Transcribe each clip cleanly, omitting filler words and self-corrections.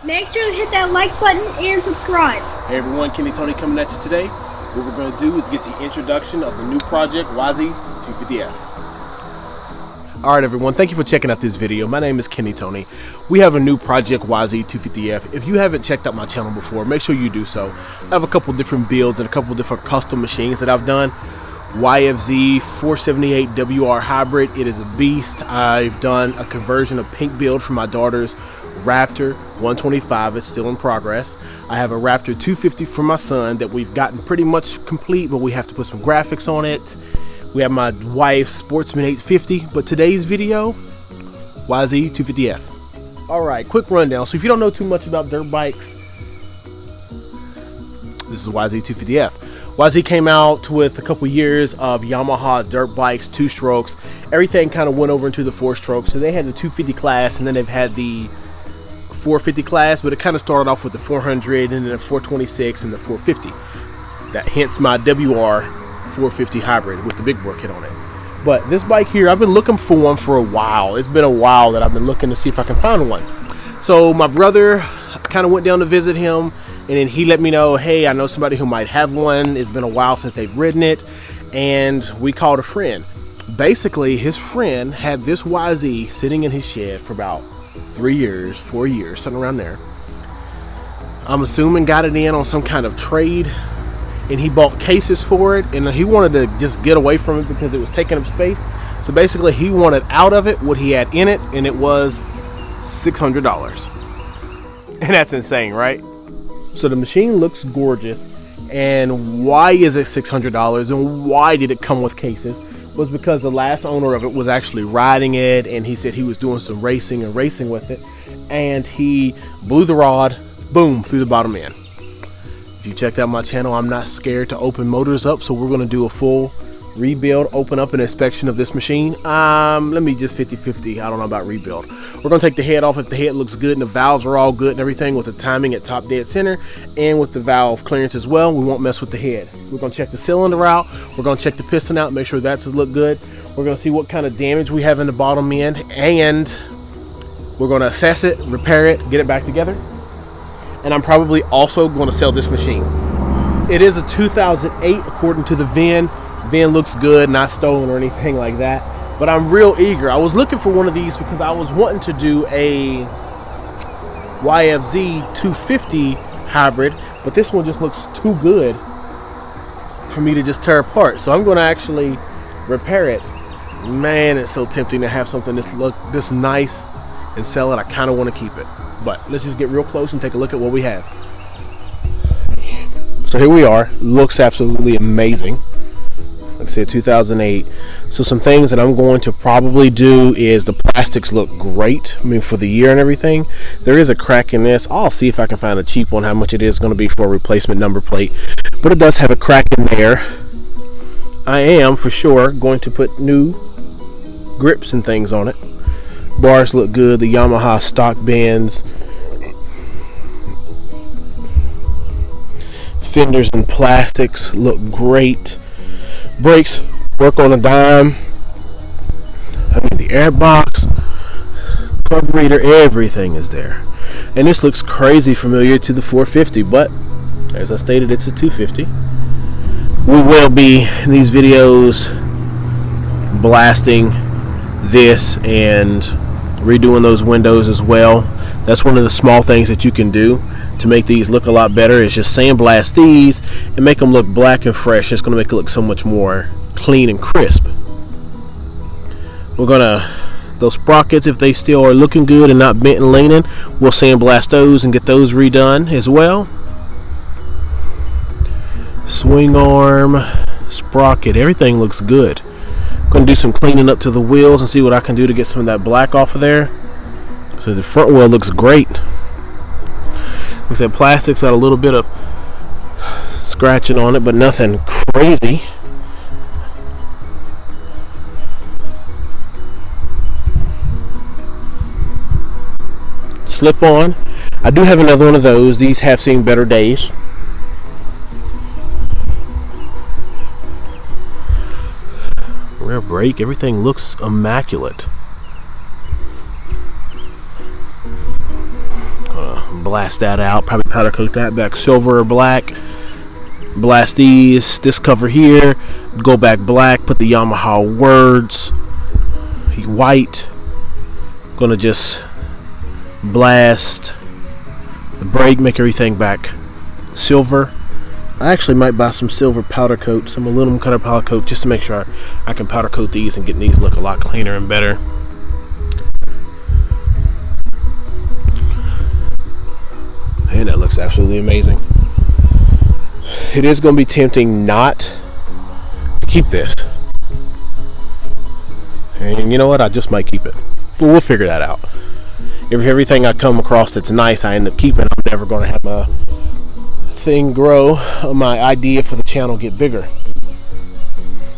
Make sure to hit that like button and subscribe. Hey everyone, Kenny Tony coming at you today. What we're going to do is get the introduction of the new Project YZ250F. Alright everyone, thank you for checking out this video. My name is Kenny Tony. We have a new Project YZ250F. If you haven't checked out my channel before, make sure you do so. I have a couple different builds and a couple different custom machines that I've done. YFZ478WR hybrid, it is a beast. I've done a conversion of pink build for my daughter's Raptor 125. It's still in progress. I have a Raptor 250 for my son that we've gotten pretty much complete, but we have to put some graphics on it. We have my wife's Sportsman 850, but today's video, YZ250F. Alright, quick rundown. So if you don't know too much about dirt bikes, this is YZ250F. YZ came out with a couple years of Yamaha dirt bikes, 2 strokes. Everything kind of went over into the 4 strokes. So they had the 250 class, and then they've had the 450 class, but it kind of started off with the 400 and then the 426 and the 450. That hence my WR 450 hybrid with the big bore kit on it. But this bike here, I've been looking for one for a while. It's been a while that I've been looking to see if I can find one. So my brother kind of went down to visit him, and then he let me know, hey, I know somebody who might have one. It's been a while since they've ridden it, and we called a friend. Basically, his friend had this YZ sitting in his shed for about 3 years, 4 years, something around there. I'm assuming got it in on some kind of trade, and he bought cases for it, and he wanted to just get away from it because it was taking up space. So basically he wanted out of it what he had in it, and it was $600. And that's insane, right? So the machine looks gorgeous, and why is it $600 and why did it come with cases? Was because the last owner of it was actually riding it, and he said he was doing some racing with it, and he blew the rod, boom, through the bottom end. If you checked out my channel, I'm not scared to open motors up, so we're going to do a full rebuild, open up an inspection of this machine. Let me just 50-50, I don't know about rebuild. We're going to take the head off if the head looks good and the valves are all good and everything, with the timing at top dead center and with the valve clearance as well. We won't mess with the head. We're going to check the cylinder out, we're going to check the piston out, make sure that's look good. We're going to see what kind of damage we have in the bottom end, and we're going to assess it, repair it, get it back together. And I'm probably also going to sell this machine. It is a 2008 according to the VIN. VIN looks good, not stolen or anything like that. But I'm real eager. I was looking for one of these because I was wanting to do a YFZ250 hybrid, but this one just looks too good for me to just tear apart. So I'm going to actually repair it. Man, it's so tempting to have something this nice and sell it. I kind of want to keep it. But let's just get real close and take a look at what we have. So here we are. Looks absolutely amazing. Like I said, 2008. So some things that I'm going to probably do is the plastics look great. I mean, for the year and everything. There is a crack in this. I'll see if I can find a cheap one, how much it is going to be for a replacement number plate. But it does have a crack in there. I am, for sure, going to put new grips and things on it. Bars look good. The Yamaha stock bends. Fenders and plastics look great. Brakes work on a dime. I mean, the air box, carburetor, everything is there. And this looks crazy familiar to the 450, but as I stated, it's a 250. We will be in these videos blasting this and redoing those windows as well. That's one of the small things that you can do to make these look a lot better, is just sandblast these and make them look black and fresh. It's going to make it look so much more clean and crisp. We're gonna, those sprockets, if they still are looking good and not bent and leaning, we'll sandblast those and get those redone as well. Swing arm, sprocket, everything looks good. I'm gonna do some cleaning up to the wheels and see what I can do to get some of that black off of there. So the front wheel looks great. Like I said, plastic's got a little bit of scratching on it, but nothing crazy. Slip on. I do have another one of those. These have seen better days. Rear brake, everything looks immaculate. Blast that out. Probably powder coat that back silver or black. Blast this cover here. Go back black. Put the Yamaha words white. Gonna just blast the brake, make everything back silver. I actually might buy some silver powder coat, some aluminum color powder coat, just to make sure I can powder coat these and get these look a lot cleaner and better. And that looks absolutely amazing. It is going to be tempting not to keep this. And you know what? I just might keep it. But we'll figure that out. Everything I come across that's nice, I end up keeping. I'm never going to have a thing grow. My idea for the channel get bigger.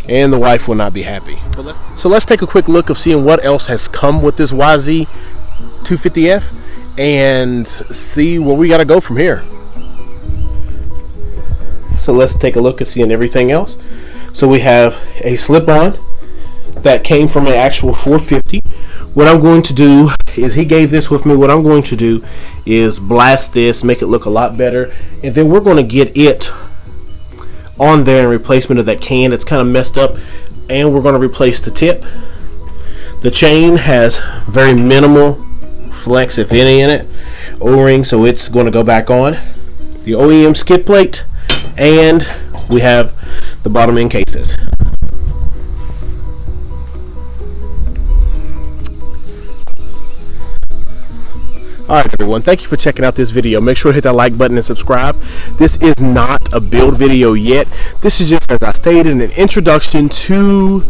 And the wife will not be happy. So let's take a quick look of seeing what else has come with this YZ250F and see where we got to go from here. So let's take a look at seeing everything else. So we have a slip-on that came from an actual 450. What I'm going to do is, he gave this with me. What I'm going to do is blast this, make it look a lot better, and then we're going to get it on there in replacement of that can. It's kind of messed up, and we're going to replace the tip. The chain has very minimal flex, if any, in it. O-ring, so it's going to go back on. The OEM skid plate, and we have the bottom end cases. Alright everyone, thank you for checking out this video. Make sure to hit that like button and subscribe. This is not a build video yet. This is just, as I stated, an introduction to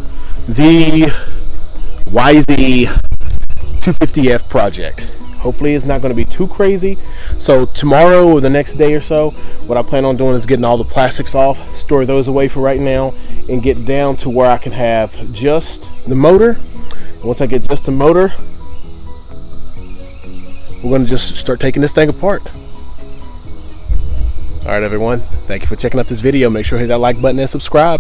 the YZ250F project. Hopefully it's not going to be too crazy. So tomorrow or the next day or so, what I plan on doing is getting all the plastics off, store those away for right now, and get down to where I can have just the motor. And once I get just the motor, we're going to just start taking this thing apart. Alright everyone, thank you for checking out this video. Make sure to hit that like button and subscribe.